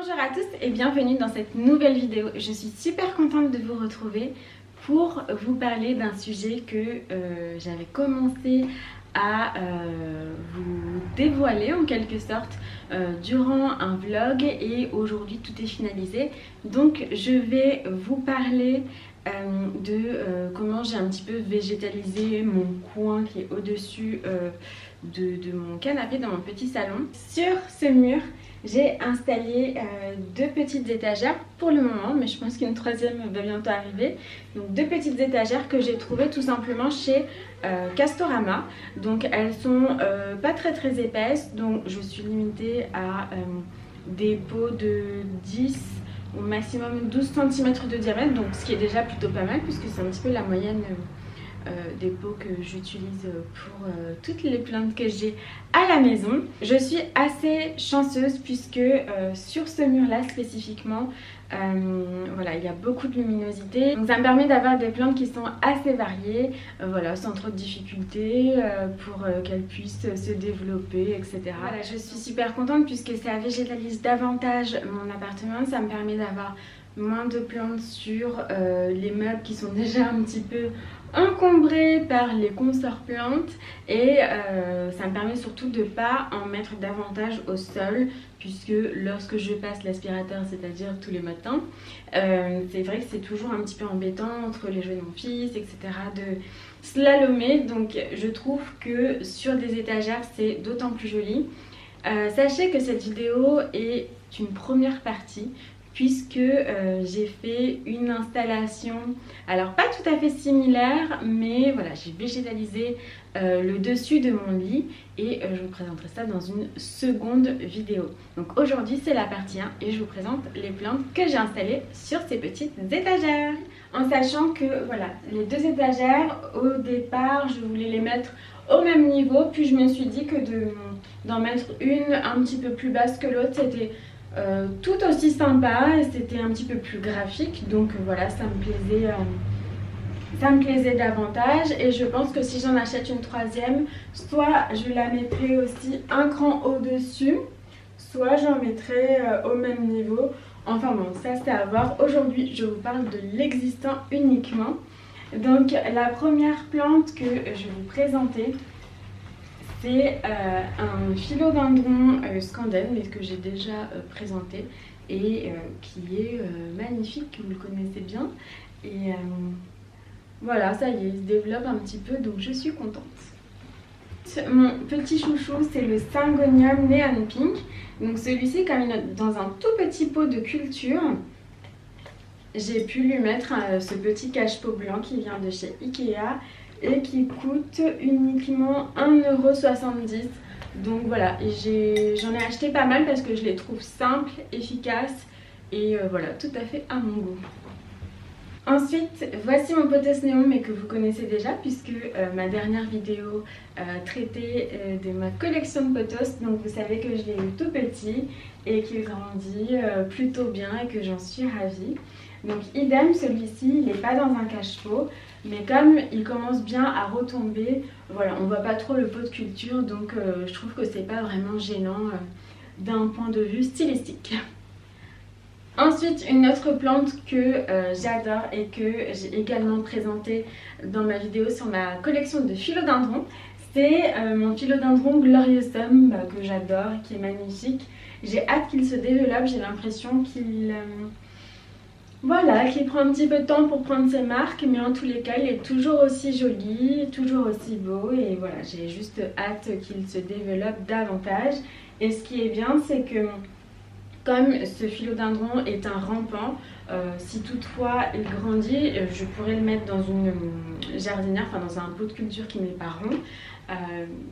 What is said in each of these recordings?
Bonjour à tous et bienvenue dans cette nouvelle vidéo. Je suis super contente de vous retrouver pour vous parler d'un sujet que j'avais commencé à vous dévoiler en quelque sorte durant un vlog et aujourd'hui tout est finalisé. Donc je vais vous parler de comment j'ai un petit peu végétalisé mon coin qui est au-dessus de mon canapé dans mon petit salon. Sur ce mur, j'ai installé deux petites étagères pour le moment, mais je pense qu'une troisième va bientôt arriver. Donc deux petites étagères que j'ai trouvées tout simplement chez Castorama. Donc elles sont pas très épaisses, donc je suis limitée à des pots de 10 au maximum 12 cm de diamètre, donc ce qui est déjà plutôt pas mal puisque c'est un petit peu la moyenne des pots que j'utilise pour toutes les plantes que j'ai à la maison. Je suis assez chanceuse puisque sur ce mur là spécifiquement voilà, il y a beaucoup de luminosité, donc ça me permet d'avoir des plantes qui sont assez variées, voilà, sans trop de difficultés pour qu'elles puissent se développer, etc. Voilà, je suis super contente puisque ça végétalise davantage mon appartement, ça me permet d'avoir moins de plantes sur les meubles qui sont déjà un petit peu encombrés par les consorts plantes et ça me permet surtout de ne pas en mettre davantage au sol puisque lorsque je passe l'aspirateur, c'est-à-dire tous les matins, c'est vrai que c'est toujours un petit peu embêtant entre les jouets de mon fils, etc. de slalomer, donc je trouve que sur des étagères c'est d'autant plus joli. Sachez que cette vidéo est une première partie puisque j'ai fait une installation, alors pas tout à fait similaire, mais voilà, j'ai végétalisé le dessus de mon lit et je vous présenterai ça dans une seconde vidéo. Donc aujourd'hui c'est la partie 1 et je vous présente les plantes que j'ai installées sur ces petites étagères. En sachant que voilà, les deux étagères, au départ je voulais les mettre au même niveau, puis je me suis dit que d'en mettre une un petit peu plus basse que l'autre, c'était tout aussi sympa et c'était un petit peu plus graphique, donc voilà, ça me plaisait davantage et je pense que si j'en achète une troisième, soit je la mettrai aussi un cran au-dessus, soit j'en mettrai au même niveau. Enfin bon, ça c'est à voir. Aujourd'hui je vous parle de l'existant uniquement. Donc la première plante que je vais vous présenter, c'est un philodendron scandène, mais que j'ai déjà présenté et qui est magnifique, vous le connaissez bien. Et voilà, ça y est, il se développe un petit peu, donc je suis contente. Mon petit chouchou, c'est le Syngonium Neon Pink. Donc celui-ci, comme il est dans un tout petit pot de culture, j'ai pu lui mettre ce petit cache-pot blanc qui vient de chez Ikea et qui coûte uniquement 1,70 €. Donc voilà, j'en ai acheté pas mal parce que je les trouve simples, efficaces et voilà, tout à fait à mon goût. Ensuite, voici mon pothos néon, mais que vous connaissez déjà puisque ma dernière vidéo traitait de ma collection de pothos. Donc vous savez que je l'ai eu tout petit et qu'il grandit plutôt bien et que j'en suis ravie. Donc idem, celui-ci, il n'est pas dans un cache-pot, mais comme il commence bien à retomber, voilà, on voit pas trop le pot de culture, donc je trouve que c'est pas vraiment gênant d'un point de vue stylistique. Ensuite, une autre plante que j'adore et que j'ai également présentée dans ma vidéo sur ma collection de philodendrons, c'est mon philodendron Gloriosum que j'adore, qui est magnifique. J'ai hâte qu'il se développe, j'ai l'impression qu'il voilà, qu'il prend un petit peu de temps pour prendre ses marques, mais en tous les cas il est toujours aussi joli, toujours aussi beau et voilà, j'ai juste hâte qu'il se développe davantage. Et ce qui est bien, c'est que comme ce philodendron est un rampant, si toutefois il grandit, je pourrais le mettre dans une jardinière, enfin dans un pot de culture qui n'est pas rond.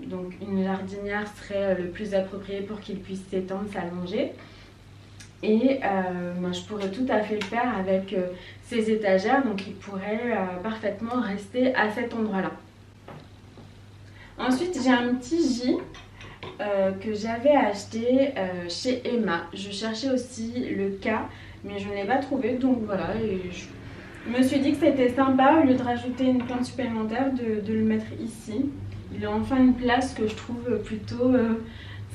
Donc une jardinière serait le plus approprié pour qu'il puisse s'étendre, s'allonger. Et je pourrais tout à fait le faire avec ces étagères, donc il pourrait parfaitement rester à cet endroit-là. Ensuite, j'ai un petit J que j'avais acheté chez Emma. Je cherchais aussi le K, mais je ne l'ai pas trouvé, donc voilà. Et je me suis dit que c'était sympa, au lieu de rajouter une plante supplémentaire, de le mettre ici. Il a enfin une place que je trouve plutôt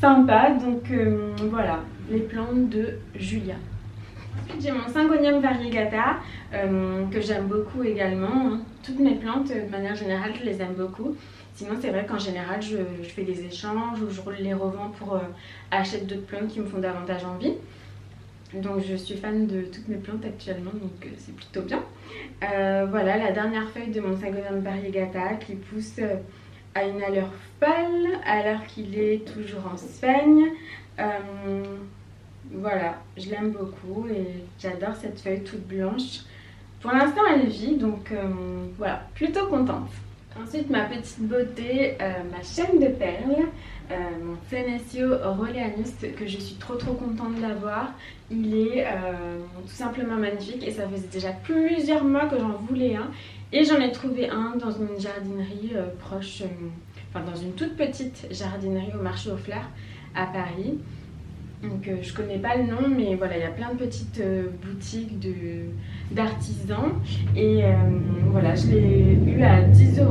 sympa. Donc voilà, les plantes de Julia. Ensuite j'ai mon Syngonium variegata que j'aime beaucoup également, hein. Toutes mes plantes de manière générale je les aime beaucoup. Sinon c'est vrai qu'en général je fais des échanges ou je les revends pour acheter d'autres plantes qui me font davantage envie. Donc je suis fan de toutes mes plantes actuellement, donc c'est plutôt bien. Voilà la dernière feuille de mon Syngonium variegata qui pousse à une allure folle alors qu'il est toujours en sphagne. Voilà, je l'aime beaucoup et j'adore cette feuille toute blanche. Pour l'instant elle vit, donc voilà, plutôt contente. Ensuite ma petite beauté, ma chaîne de perles, mon Senecio Aureolus que je suis trop contente d'avoir. Il est tout simplement magnifique et ça faisait déjà plusieurs mois que j'en voulais un. Et j'en ai trouvé un dans une jardinerie proche, enfin dans une toute petite jardinerie au marché aux fleurs à Paris. Donc je connais pas le nom, mais voilà, il y a plein de petites boutiques d'artisans. Et voilà, je l'ai eu à 10 €.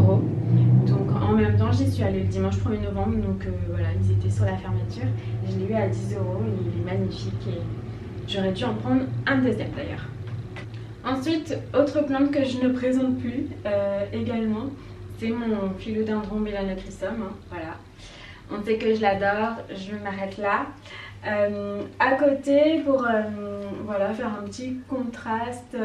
Donc en même temps, j'y suis allée le dimanche 1er novembre. Donc voilà, ils étaient sur la fermeture. Je l'ai eu à 10 € et il est magnifique. Et j'aurais dû en prendre un deuxième d'ailleurs. Ensuite, autre plante que je ne présente plus également, c'est mon Philodendron Melanochrysum. Hein, voilà. On sait que je l'adore, je m'arrête là. À côté, pour voilà, faire un petit contraste,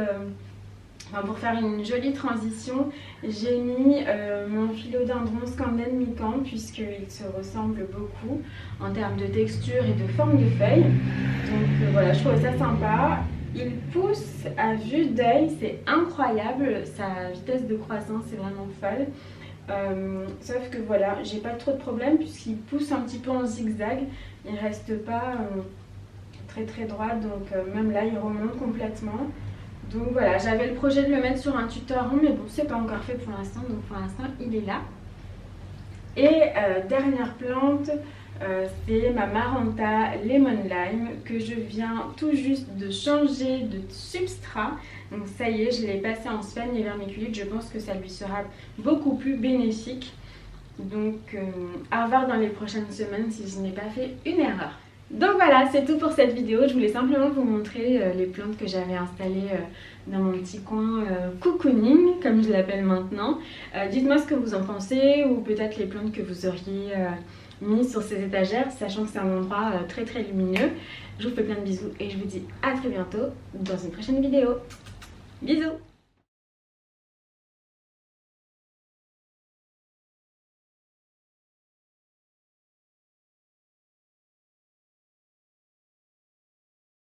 pour faire une jolie transition, j'ai mis mon Philodendron Scandens Mikan puisqu'il se ressemble beaucoup en termes de texture et de forme de feuilles. Donc voilà, je trouve ça sympa. Il pousse à vue d'œil, c'est incroyable, sa vitesse de croissance est vraiment folle. Sauf que voilà, j'ai pas trop de problème puisqu'il pousse un petit peu en zigzag, il reste pas très droit, donc même là il remonte complètement. Donc voilà, j'avais le projet de le mettre sur un tuteur rond, mais bon c'est pas encore fait pour l'instant, donc pour l'instant il est là. Et dernière plante, c'est ma Maranta Lemon Lime que je viens tout juste de changer de substrat. Donc ça y est, je l'ai passé en sphène et vermiculite. Je pense que ça lui sera beaucoup plus bénéfique. Donc à voir dans les prochaines semaines si je n'ai pas fait une erreur. Donc voilà, c'est tout pour cette vidéo. Je voulais simplement vous montrer les plantes que j'avais installées dans mon petit coin cocooning, comme je l'appelle maintenant. Dites-moi ce que vous en pensez ou peut-être les plantes que vous auriez mis sur ces étagères, sachant que c'est un endroit très lumineux. Je vous fais plein de bisous et je vous dis à très bientôt dans une prochaine vidéo. Bisous!